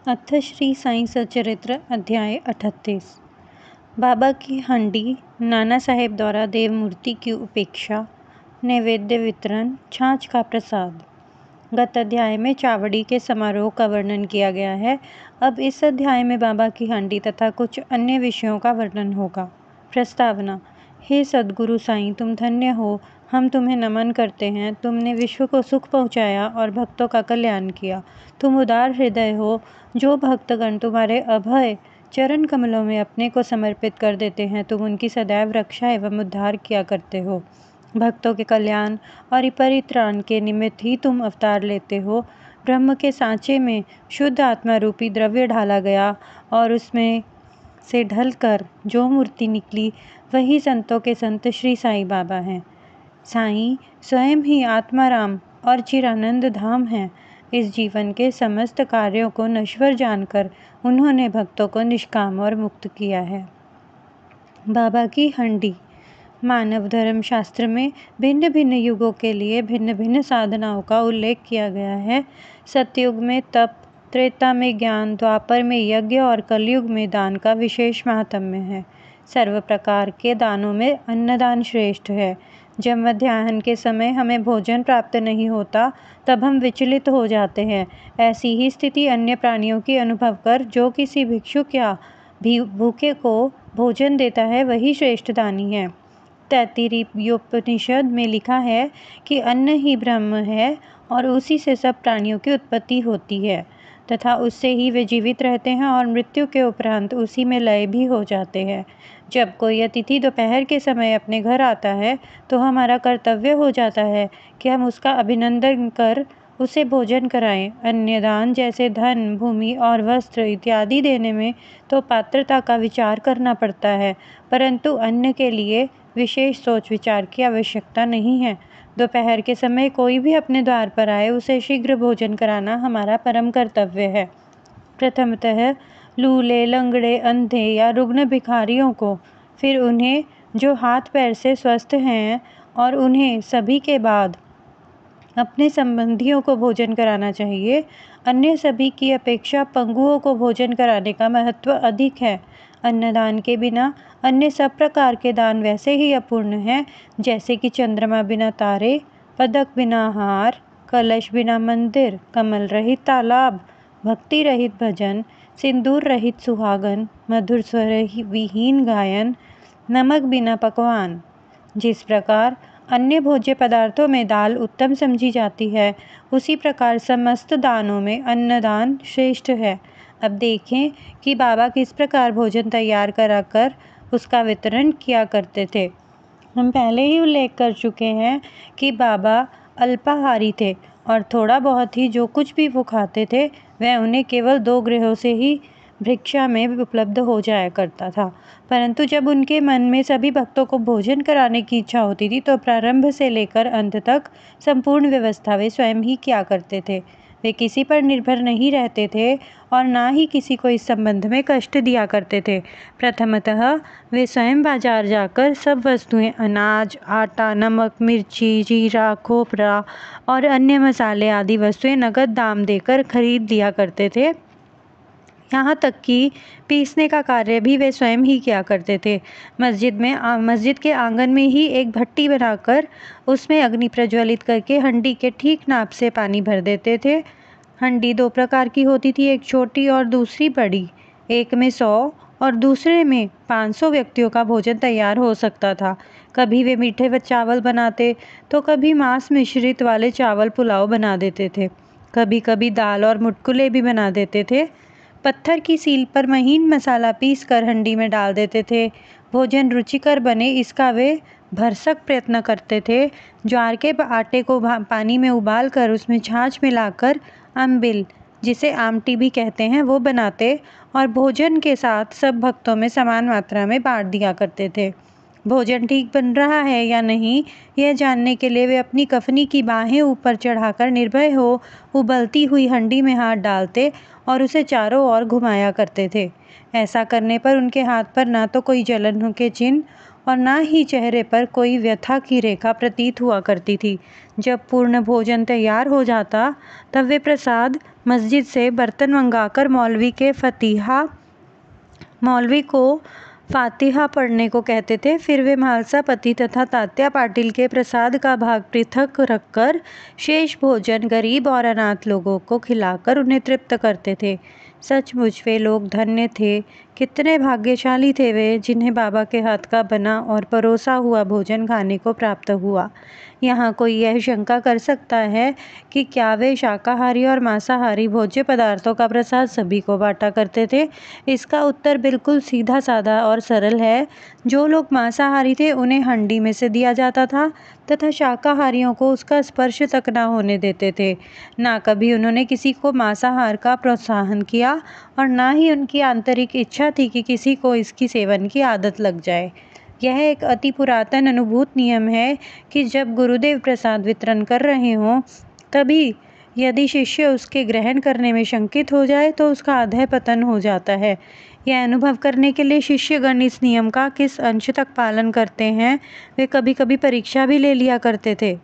अथ श्री साईं सचरित्र अध्याय 38। बाबा की हंडी, नाना साहेब द्वारा देवमूर्ति की उपेक्षा, नैवेद्य वितरण, छाछ का प्रसाद। गत अध्याय में चावड़ी के समारोह का वर्णन किया गया है। अब इस अध्याय में बाबा की हंडी तथा कुछ अन्य विषयों का वर्णन होगा। प्रस्तावना। हे सद्गुरु साईं, तुम धन्य हो, हम तुम्हें नमन करते हैं। तुमने विश्व को सुख पहुँचाया और भक्तों का कल्याण किया। तुम उदार हृदय हो। जो भक्तगण तुम्हारे अभय चरण कमलों में अपने को समर्पित कर देते हैं, तुम उनकी सदैव रक्षा एवं उद्धार किया करते हो। भक्तों के कल्याण और परित्राण के निमित्त ही तुम अवतार लेते हो। ब्रह्म के सांचे में शुद्ध आत्मा रूपी द्रव्य ढाला गया और उसमें से ढलकर जो मूर्ति निकली, वही संतों के संत श्री साईं बाबा हैं। साईं स्वयं ही आत्माराम और चिरानंद धाम हैं। इस जीवन के समस्त कार्यों को नश्वर जानकर उन्होंने भक्तों को निष्काम और मुक्त किया है। बाबा की हंडी। मानव धर्म शास्त्र में भिन्न भिन्न युगों के लिए भिन्न भिन्न साधनाओं का उल्लेख किया गया है। सतयुग में तप, त्रेता में ज्ञान, द्वापर में यज्ञ और कलयुग में दान का विशेष महात्म्य है। सर्व प्रकार के दानों में अन्नदान श्रेष्ठ है। जब मध्याह्न के समय हमें भोजन प्राप्त नहीं होता, तब हम विचलित हो जाते हैं। ऐसी ही स्थिति अन्य प्राणियों की अनुभव कर जो किसी भिक्षुक या भूखे को भोजन देता है, वही श्रेष्ठ दानी है। तैत्तिरीयोपनिषद में लिखा है कि अन्न ही ब्रह्म है और उसी से सब प्राणियों की उत्पत्ति होती है तथा उससे ही वे जीवित रहते हैं और मृत्यु के उपरांत उसी में लय भी हो जाते हैं। जब कोई अतिथि दोपहर के समय अपने घर आता है, तो हमारा कर्तव्य हो जाता है कि हम उसका अभिनंदन कर उसे भोजन कराएं। अन्नदान जैसे धन, भूमि और वस्त्र इत्यादि देने में तो पात्रता का विचार करना पड़ता है, परंतु अन्न के लिए विशेष सोच विचार की आवश्यकता नहीं है। दोपहर के समय कोई भी अपने द्वार पर आए, उसे शीघ्र भोजन कराना हमारा परम कर्तव्य है। प्रथमतः लूले, लंगड़े, अंधे या रुग्ण भिखारियों को, फिर उन्हें जो हाथ पैर से स्वस्थ हैं, और उन्हें सभी के बाद अपने संबंधियों को भोजन कराना चाहिए। अन्य सभी की अपेक्षा पंगुओं को भोजन कराने का महत्व अधिक है। अन्नदान के बिना अन्य सब प्रकार के दान वैसे ही अपूर्ण हैं, जैसे कि चंद्रमा बिना तारे, पदक बिना हार, कलश बिना मंदिर, कमल रहित तालाब, भक्ति रहित भजन, सिंदूर रहित सुहागन, मधुर स्वर विहीन गायन, नमक बिना पकवान। जिस प्रकार अन्य भोज्य पदार्थों में दाल उत्तम समझी जाती है, उसी प्रकार समस्त दानों में अन्नदान श्रेष्ठ है। अब देखें कि बाबा किस प्रकार भोजन तैयार कराकर उसका वितरण किया करते थे। हम पहले ही उल्लेख कर चुके हैं कि बाबा अल्पाहारी थे और थोड़ा बहुत ही जो कुछ भी वो खाते थे, वह उन्हें केवल 2 गृहों से ही भिक्षा में उपलब्ध हो जाया करता था। परंतु जब उनके मन में सभी भक्तों को भोजन कराने की इच्छा होती थी, तो प्रारंभ से लेकर अंत तक संपूर्ण व्यवस्था वे स्वयं ही किया करते थे। वे किसी पर निर्भर नहीं रहते थे और ना ही किसी को इस संबंध में कष्ट दिया करते थे। प्रथमतः वे स्वयं बाजार जाकर सब वस्तुएं, अनाज, आटा, नमक, मिर्ची, जीरा, खोपरा और अन्य मसाले आदि वस्तुएं नगद दाम देकर खरीद लिया करते थे। यहाँ तक कि पीसने का कार्य भी वे स्वयं ही किया करते थे। मस्जिद के आंगन में ही एक भट्टी बनाकर उसमें अग्नि प्रज्वलित करके हंडी के ठीक नाप से पानी भर देते थे। हंडी 2 प्रकार की होती थी, एक छोटी और दूसरी बड़ी। एक में 100 और दूसरे में 500 व्यक्तियों का भोजन तैयार हो सकता था। कभी वे मीठे चावल बनाते, तो कभी मांस मिश्रित वाले चावल पुलाव बना देते थे। कभी कभी दाल और मुटकुले भी बना देते थे। पत्थर की सील पर महीन मसाला पीस कर हंडी में डाल देते थे। भोजन रुचिकर बने, इसका वे भरसक प्रयत्न करते थे। ज्वार के आटे को पानी में उबाल कर उसमें छाछ मिलाकर अम्बिल, जिसे आमटी भी कहते हैं, वो बनाते और भोजन के साथ सब भक्तों में समान मात्रा में बांट दिया करते थे। भोजन ठीक बन रहा है या नहीं, यह जानने के लिए वे अपनी कफनी की बाहें ऊपर चढ़ाकर निर्भय हो उबलती हुई हंडी में हाथ डालते और उसे चारों ओर घुमाया करते थे। ऐसा करने पर उनके हाथ पर ना तो कोई जलन के चिन्ह और ना ही चेहरे पर कोई व्यथा की रेखा प्रतीत हुआ करती थी। जब पूर्ण भोजन तैयार हो जाता तब वे प्रसाद मस्जिद से बर्तन मंगाकर मौलवी को फातिहा पढ़ने को कहते थे। फिर वे म्हालसा पति तथा तात्या पाटिल के प्रसाद का भाग पृथक रखकर शेष भोजन गरीब और अनाथ लोगों को खिलाकर उन्हें तृप्त करते थे। सचमुच वे लोग धन्य थे। कितने भाग्यशाली थे वे, जिन्हें बाबा के हाथ का बना और परोसा हुआ भोजन खाने को प्राप्त हुआ। यहाँ कोई यह शंका कर सकता है कि क्या वे शाकाहारी और मांसाहारी भोज्य पदार्थों का प्रसाद सभी को बांटा करते थे? इसका उत्तर बिल्कुल सीधा साधा और सरल है। जो लोग मांसाहारी थे उन्हें हंडी में से दिया जाता था तथा शाकाहारियों को उसका स्पर्श तक न होने देते थे। ना कभी उन्होंने किसी को मांसाहार का प्रोत्साहन किया और ना ही उनकी आंतरिक इच्छा थी कि किसी को इसकी सेवन की आदत लग जाए। यह एक अति पुरातन अनुभूत नियम है कि जब गुरुदेव प्रसाद वितरण कर रहे हों तभी यदि शिष्य उसके ग्रहण करने में शंकित हो जाए तो उसका अधः पतन हो जाता है। यह अनुभव करने के लिए शिष्यगण इस नियम का किस अंश तक पालन करते हैं वे कभी कभी परीक्षा भी ले लिया करते थे।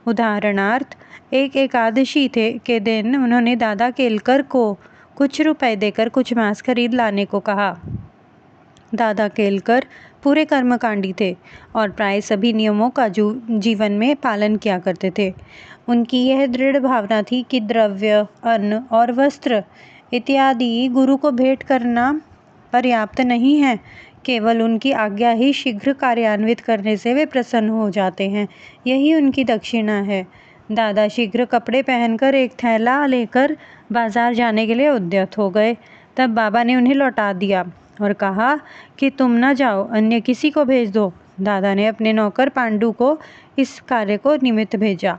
उदाहरणार्थ, एक एकादशी के दिन उन्होंने दादा केलकर को कुछ रुपए देकर कुछ मांस खरीद लाने को कहा। दादा केलकर पूरे कर्मकांडी थे और प्राय सभी नियमों का जीवन में पालन किया करते थे। उनकी यह दृढ़ भावना थी कि द्रव्य, अन्न और वस्त्र इत्यादि गुरु को भेंट करना पर्याप्त नहीं है। केवल उनकी आज्ञा ही शीघ्र कार्यान्वित करने से वे प्रसन्न हो जाते हैं। यही उनकी दक्षिणा है। दादा शीघ्र कपड़े पहनकर एक थैला लेकर बाजार जाने के लिए उद्यत हो गए। तब बाबा ने उन्हें लौटा दिया और कहा कि तुम न जाओ, अन्य किसी को भेज दो। दादा ने अपने नौकर पांडु को इस कार्य को निमित्त भेजा।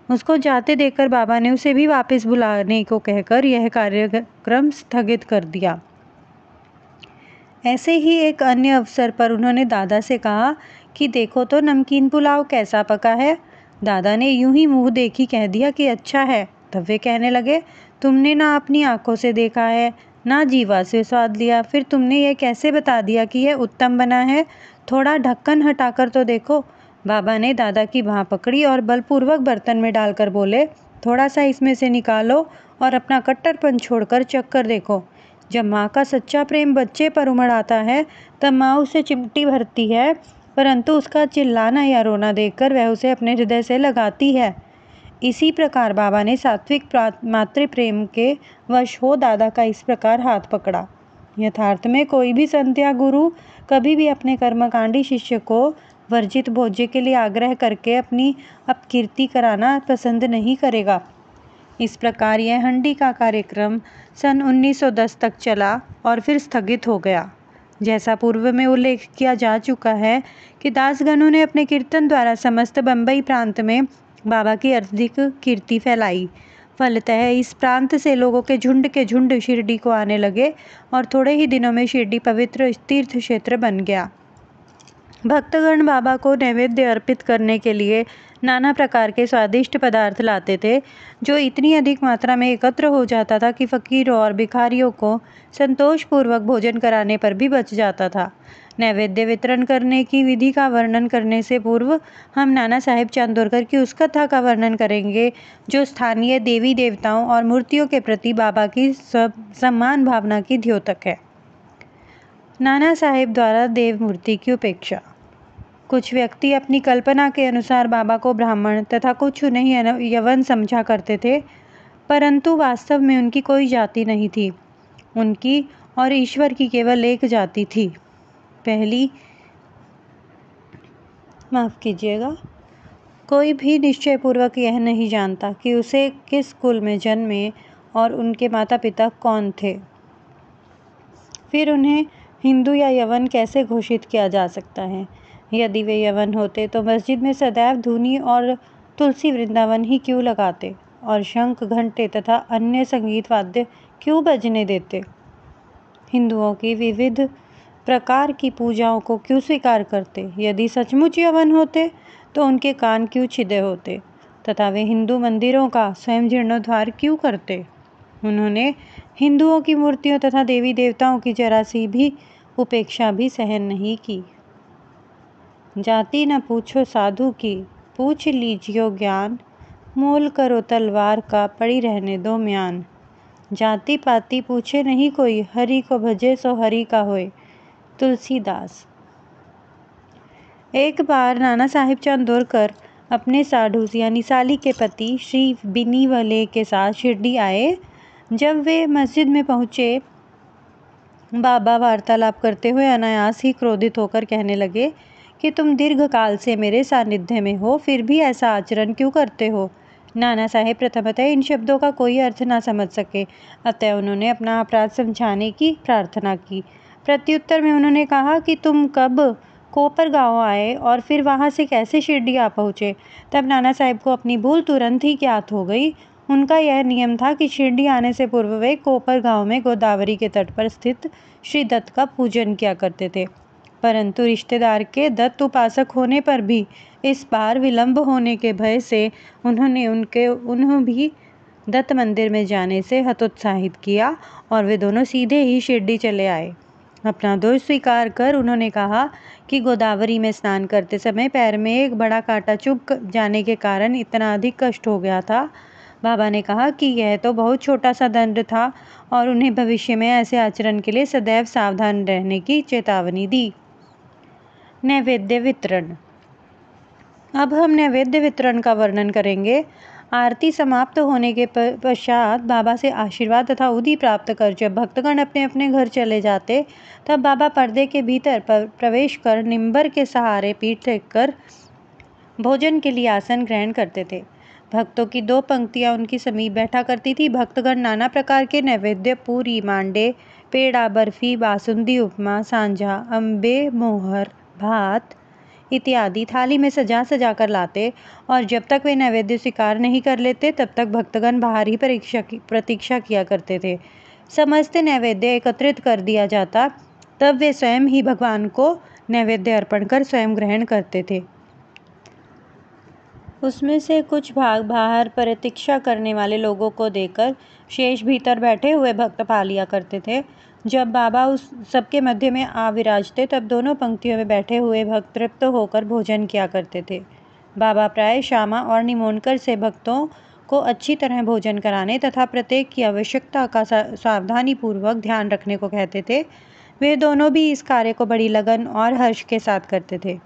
उसको जाते देखकर बाबा ने उसे भी वापस बुलाने को कहकर यह कार्यक्रम स्थगित कर दिया। ऐसे ही एक अन्य अवसर पर उन्होंने दादा से कहा कि देखो तो नमकीन पुलाव कैसा पका है। दादा ने यूं ही मुंह देखी कह दिया कि अच्छा है। तब वे कहने लगे, तुमने ना अपनी आंखों से देखा है ना जीवा से स्वाद लिया, फिर तुमने यह कैसे बता दिया कि यह उत्तम बना है? थोड़ा ढक्कन हटाकर तो देखो। बाबा ने दादा की बाँह पकड़ी और बलपूर्वक बर्तन में डालकर बोले, थोड़ा सा इसमें से निकालो और अपना कट्टरपन छोड़कर चख कर देखो। जब माँ का सच्चा प्रेम बच्चे पर उमड़ आता है तब माँ उसे चिमटी भरती है, परंतु उसका चिल्लाना या रोना देखकर वह उसे अपने हृदय से लगाती है। इसी प्रकार बाबा ने सात्विक मातृ प्रेम के वश हो दादा का इस प्रकार हाथ पकड़ा। यथार्थ में कोई भी संत या गुरु कभी भी अपने कर्मकांडी शिष्य को वर्जित भोज्य के लिए आग्रह करके अपनी अपकीर्ति कराना पसंद नहीं करेगा। इस प्रकार यह हंडी का कार्यक्रम सन 1910 तक चला और फिर स्थगित हो गया। जैसा पूर्व में उल्लेख किया जा चुका है कि दासगणों ने अपने कीर्तन द्वारा समस्त बम्बई प्रांत में बाबा की अधिक कीर्ति फैलाई। फलतः इस प्रांत से लोगों के झुंड शिरडी को आने लगे और थोड़े ही दिनों में शिरडी पवित्र तीर्थ क्षेत्र बन गया। भक्तगण बाबा को नैवेद्य अर्पित करने के लिए नाना प्रकार के स्वादिष्ट पदार्थ लाते थे, जो इतनी अधिक मात्रा में एकत्र हो जाता था कि फकीरों और भिखारियों को संतोषपूर्वक भोजन कराने पर भी बच जाता था। नैवेद्य वितरण करने की विधि का वर्णन करने से पूर्व हम नाना साहेब चांदोरकर की उस कथा का वर्णन करेंगे जो स्थानीय देवी देवताओं और मूर्तियों के प्रति बाबा की सम्मान भावना की द्योतक है। नाना साहेब द्वारा देव मूर्ति की उपेक्षा। कुछ व्यक्ति अपनी कल्पना के अनुसार बाबा को ब्राह्मण तथा कुछ उन्हें यवन समझा करते थे, परंतु वास्तव में उनकी कोई जाति नहीं थी। उनकी और ईश्वर की केवल एक जाति थी। कोई भी निश्चयपूर्वक यह नहीं जानता कि उसे किस कुल में जन्मे और उनके माता पिता कौन थे। फिर उन्हें हिंदू या यवन कैसे घोषित किया जा सकता है? यदि वे यवन होते तो मस्जिद में सदैव धूनी और तुलसी वृंदावन ही क्यों लगाते और शंख, घंटे तथा अन्य संगीत वाद्य क्यों बजने देते? हिंदुओं की विविध प्रकार की पूजाओं को क्यों स्वीकार करते? यदि सचमुच यवन होते तो उनके कान क्यों छिदे होते तथा वे हिंदू मंदिरों का स्वयं जीर्णोद्धार क्यों करते? उन्होंने हिंदुओं की मूर्तियों तथा देवी देवताओं की जरा सी भी उपेक्षा भी सहन नहीं की। जाति न पूछो साधु की, पूछ लीजियो ज्ञान, मोल करो तलवार का, पड़ी रहने दो म्यान। जाति पाति पूछे नहीं कोई, हरि को भजे सो हरि का होए। तुलसीदास। एक बार नाना साहिब चंदोरकर अपने साधु यानी साली के पति श्री बिनीवले के साथ शिरडी आए। जब वे मस्जिद में पहुंचे, बाबा वार्तालाप करते हुए अनायास ही क्रोधित होकर कहने लगे कि तुम दीर्घ काल से मेरे सानिध्य में हो, फिर भी ऐसा आचरण क्यों करते हो। नाना साहेब प्रथमतः इन शब्दों का कोई अर्थ ना समझ सके, अतः उन्होंने अपना अपराध समझाने की प्रार्थना की। प्रत्युत्तर में उन्होंने कहा कि तुम कब कोपर गांव आए और फिर वहां से कैसे शिरडी आ पहुंचे। तब नाना साहेब को अपनी भूल तुरंत ही ज्ञात हो गई। उनका यह नियम था कि शिरडी आने से पूर्व वे कोपर गांव में गोदावरी के तट पर स्थित श्री दत्त का पूजन किया करते थे, परंतु रिश्तेदार के दत्त उपासक होने पर भी इस बार विलंब होने के भय से उन्हें भी दत्त मंदिर में जाने से हतोत्साहित किया और वे दोनों सीधे ही शिरडी चले आए। अपना दोष स्वीकार कर उन्होंने कहा कि गोदावरी में स्नान करते समय पैर में एक बड़ा कांटा चुभ जाने के कारण इतना अधिक कष्ट हो गया था। बाबा ने कहा कि यह तो बहुत छोटा सा दंड था और उन्हें भविष्य में ऐसे आचरण के लिए सदैव सावधान रहने की चेतावनी दी। नैवेद्य वितरण। अब हम नैवेद्य वितरण का वर्णन करेंगे। आरती समाप्त होने के पश्चात बाबा से आशीर्वाद तथा उदी प्राप्त कर जब भक्तगण अपने अपने घर चले जाते, तब बाबा पर्दे के भीतर प्रवेश कर निंबर के सहारे पीठ टेककर भोजन के लिए आसन ग्रहण करते थे। भक्तों की 2 पंक्तियां उनकी समीप बैठा करती थी। भक्तगण नाना प्रकार के नैवेद्य, पूरी, मांडे, पेड़ा, बर्फी, बासुंदी, उपमा, सांझा, अम्बे, मोहर, भात इत्यादि थाली में सजा सजा कर लाते और जब तक वे नैवेद्य स्वीकार नहीं कर लेते तब तक भक्तगण बाहर ही प्रतीक्षा किया करते थे। समस्त नैवेद्य एकत्रित कर दिया जाता, तब वे स्वयं ही भगवान को नैवेद्य अर्पण कर स्वयं ग्रहण करते थे। उसमें से कुछ भाग बाहर प्रतीक्षा करने वाले लोगों को देकर शेष भीतर बैठे हुए भक्त पा लिया करते थे। जब बाबा उस सबके मध्य में आ विराजते, तब दोनों पंक्तियों में बैठे हुए भक्त तृप्त होकर भोजन किया करते थे। बाबा प्राय श्यामा और निमोनकर से भक्तों को अच्छी तरह भोजन कराने तथा प्रत्येक की आवश्यकता का सावधानी पूर्वक ध्यान रखने को कहते थे। वे दोनों भी इस कार्य को बड़ी लगन और हर्ष के साथ करते थे।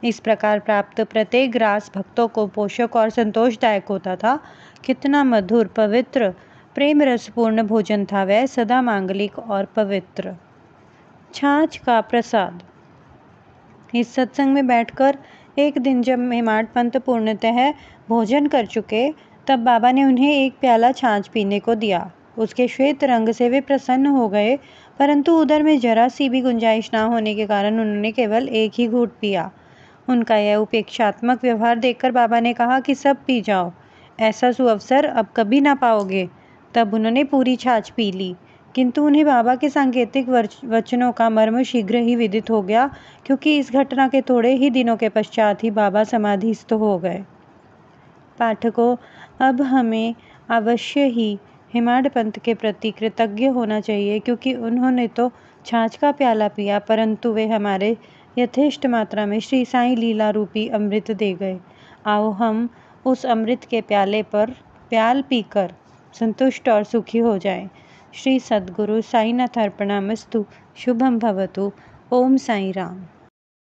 इस प्रकार प्राप्त प्रत्येक ग्रास भक्तों को पोषक और संतोषदायक होता था। कितना मधुर, पवित्र, प्रेम रसपूर्ण भोजन था वह, सदा मांगलिक और पवित्र। छाछ का प्रसाद। इस सत्संग में बैठकर एक दिन जब हेमाड पंत पूर्णतः भोजन कर चुके, तब बाबा ने उन्हें एक प्याला छाछ पीने को दिया। उसके श्वेत रंग से वे प्रसन्न हो गए, परंतु उधर में जरा सी भी गुंजाइश ना होने के कारण उन्होंने केवल एक ही घूंट पिया। उनका यह उपेक्षात्मक व्यवहार देखकर बाबा ने कहा कि सब पी जाओ, ऐसा सुअवसर अब कभी ना पाओगे। तब उन्होंने पूरी छाछ पी ली, किंतु उन्हें बाबा के सांकेतिक वचनों का मर्म शीघ्र ही विदित हो गया, क्योंकि इस घटना के थोड़े ही दिनों के पश्चात ही बाबा समाधिस्थ हो गए। पाठकों, अब हमें अवश्य ही हेमाड पंत के प्रति कृतज्ञ होना चाहिए, क्योंकि उन्होंने तो छाछ का प्याला पिया, परंतु वे हमारे यथेष्ट मात्रा में श्री साईं लीला रूपी अमृत दे गए। आओ हम उस अमृत के प्याले पर प्याल पीकर संतुष्ट और सुखी हो जाएं। श्री सद्गुरु साईनाथ अर्पणमस्तु। शुभम भवतु। ओम साई राम।